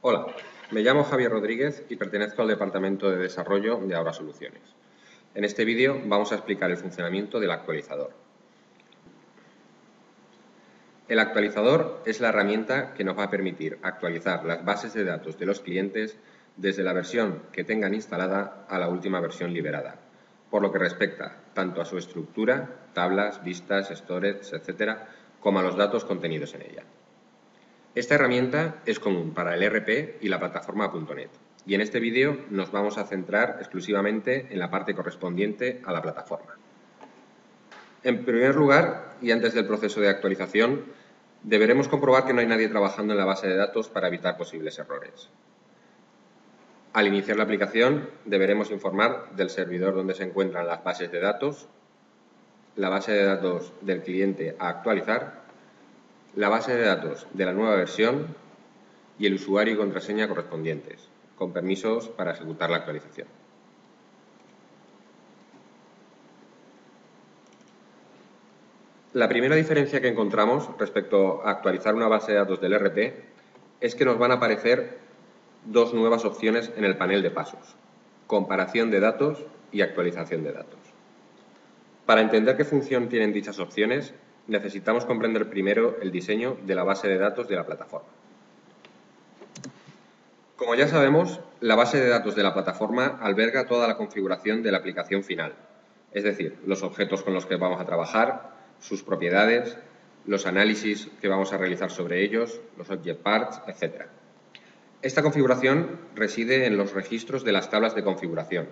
Hola, me llamo Javier Rodríguez y pertenezco al Departamento de Desarrollo de Aura Soluciones. En este vídeo vamos a explicar el funcionamiento del actualizador. El actualizador es la herramienta que nos va a permitir actualizar las bases de datos de los clientes desde la versión que tengan instalada a la última versión liberada, por lo que respecta tanto a su estructura, tablas, vistas, storage, etc., como a los datos contenidos en ella. Esta herramienta es común para el ERP y la plataforma.net, y en este vídeo nos vamos a centrar exclusivamente en la parte correspondiente a la plataforma. En primer lugar, y antes del proceso de actualización, deberemos comprobar que no hay nadie trabajando en la base de datos para evitar posibles errores. Al iniciar la aplicación, deberemos informar del servidor donde se encuentran las bases de datos, la base de datos del cliente a actualizar, la base de datos de la nueva versión y el usuario y contraseña correspondientes, con permisos para ejecutar la actualización. La primera diferencia que encontramos respecto a actualizar una base de datos del ERP es que nos van a aparecer dos nuevas opciones en el panel de pasos: comparación de datos y actualización de datos. Para entender qué función tienen dichas opciones, necesitamos comprender primero el diseño de la base de datos de la plataforma. Como ya sabemos, la base de datos de la plataforma alberga toda la configuración de la aplicación final, es decir, los objetos con los que vamos a trabajar, sus propiedades, los análisis que vamos a realizar sobre ellos, los object parts, etc. Esta configuración reside en los registros de las tablas de configuración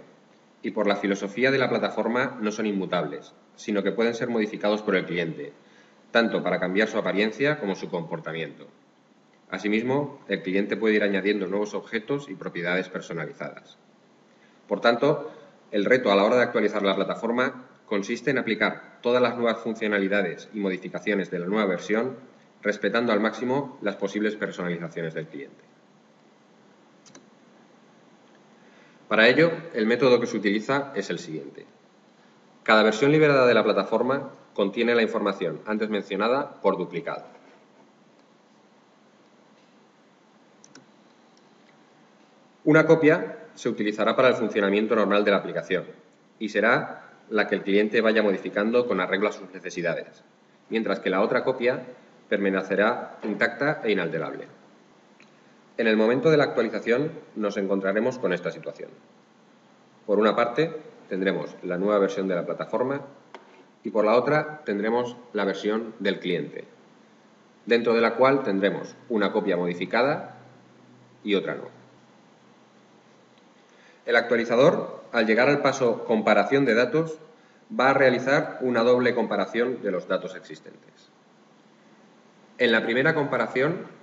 y por la filosofía de la plataforma no son inmutables, sino que pueden ser modificados por el cliente, tanto para cambiar su apariencia como su comportamiento. Asimismo, el cliente puede ir añadiendo nuevos objetos y propiedades personalizadas. Por tanto, el reto a la hora de actualizar la plataforma consiste en aplicar todas las nuevas funcionalidades y modificaciones de la nueva versión, respetando al máximo las posibles personalizaciones del cliente. Para ello, el método que se utiliza es el siguiente. Cada versión liberada de la plataforma contiene la información antes mencionada por duplicado. Una copia se utilizará para el funcionamiento normal de la aplicación y será la que el cliente vaya modificando con arreglo a sus necesidades, mientras que la otra copia permanecerá intacta e inalterable. En el momento de la actualización nos encontraremos con esta situación. Por una parte, tendremos la nueva versión de la plataforma y por la otra tendremos la versión del cliente, dentro de la cual tendremos una copia modificada y otra no. El actualizador, al llegar al paso comparación de datos, va a realizar una doble comparación de los datos existentes. En la primera comparación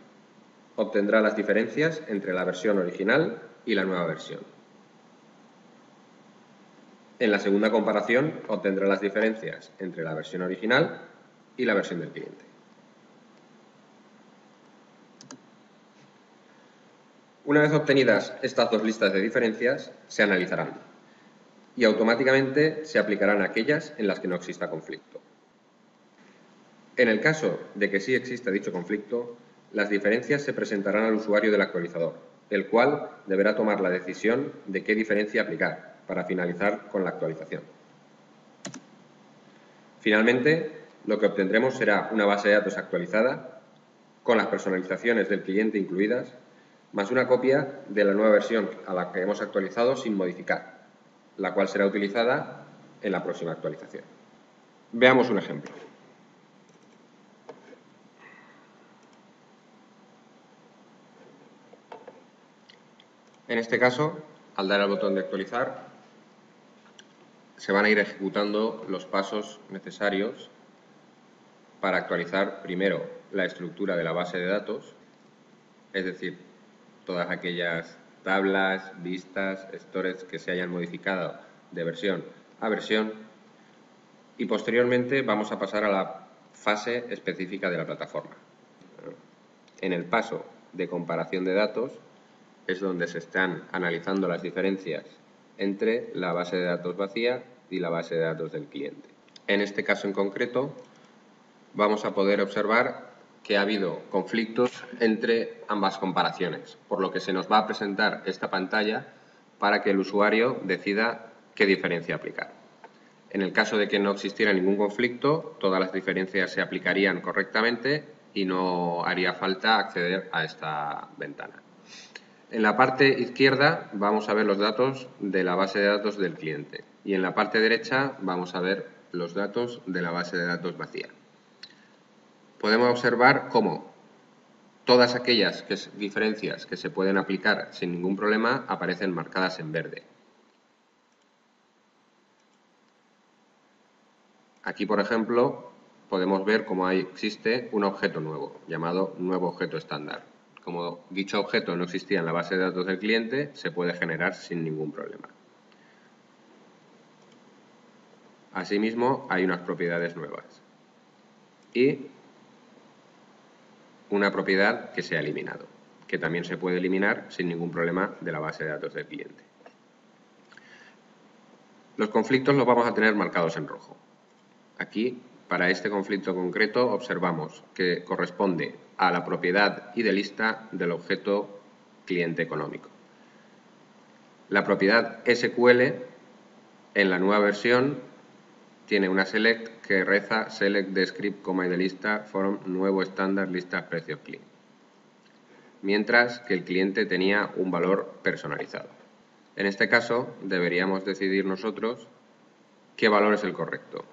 obtendrá las diferencias entre la versión original y la nueva versión. En la segunda comparación obtendrá las diferencias entre la versión original y la versión del cliente. Una vez obtenidas estas dos listas de diferencias, se analizarán y automáticamente se aplicarán aquellas en las que no exista conflicto. En el caso de que sí exista dicho conflicto, las diferencias se presentarán al usuario del actualizador, el cual deberá tomar la decisión de qué diferencia aplicar para finalizar con la actualización. Finalmente, lo que obtendremos será una base de datos actualizada con las personalizaciones del cliente incluidas, más una copia de la nueva versión a la que hemos actualizado sin modificar, la cual será utilizada en la próxima actualización. Veamos un ejemplo. En este caso, al dar al botón de actualizar, se van a ir ejecutando los pasos necesarios para actualizar primero la estructura de la base de datos, es decir, todas aquellas tablas, vistas, storage que se hayan modificado de versión a versión, y posteriormente vamos a pasar a la fase específica de la plataforma. En el paso de comparación de datos es donde se están analizando las diferencias entre la base de datos vacía y la base de datos del cliente. En este caso en concreto vamos a poder observar que ha habido conflictos entre ambas comparaciones, por lo que se nos va a presentar esta pantalla para que el usuario decida qué diferencia aplicar. En el caso de que no existiera ningún conflicto, todas las diferencias se aplicarían correctamente y no haría falta acceder a esta ventana. En la parte izquierda vamos a ver los datos de la base de datos del cliente y en la parte derecha vamos a ver los datos de la base de datos vacía. Podemos observar cómo todas aquellas diferencias que se pueden aplicar sin ningún problema aparecen marcadas en verde. Aquí, por ejemplo, podemos ver cómo existe un objeto nuevo, llamado nuevo objeto estándar. Como dicho objeto no existía en la base de datos del cliente, se puede generar sin ningún problema. Asimismo, hay unas propiedades nuevas y una propiedad que se ha eliminado, que también se puede eliminar sin ningún problema de la base de datos del cliente. Los conflictos los vamos a tener marcados en rojo. Aquí, para este conflicto concreto, observamos que corresponde a la propiedad IDLista del objeto cliente económico. La propiedad SQL, en la nueva versión, tiene una select que reza select descript, IDLista from nuevo estándar lista precios clean, mientras que el cliente tenía un valor personalizado. En este caso, deberíamos decidir nosotros qué valor es el correcto,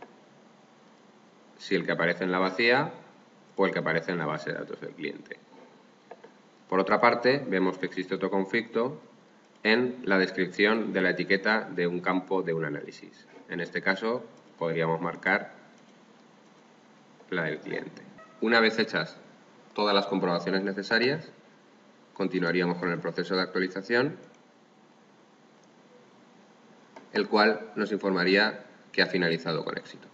si el que aparece en la vacía o el que aparece en la base de datos del cliente. Por otra parte, vemos que existe otro conflicto en la descripción de la etiqueta de un campo de un análisis. En este caso, podríamos marcar la del cliente. Una vez hechas todas las comprobaciones necesarias, continuaríamos con el proceso de actualización, el cual nos informaría que ha finalizado con éxito.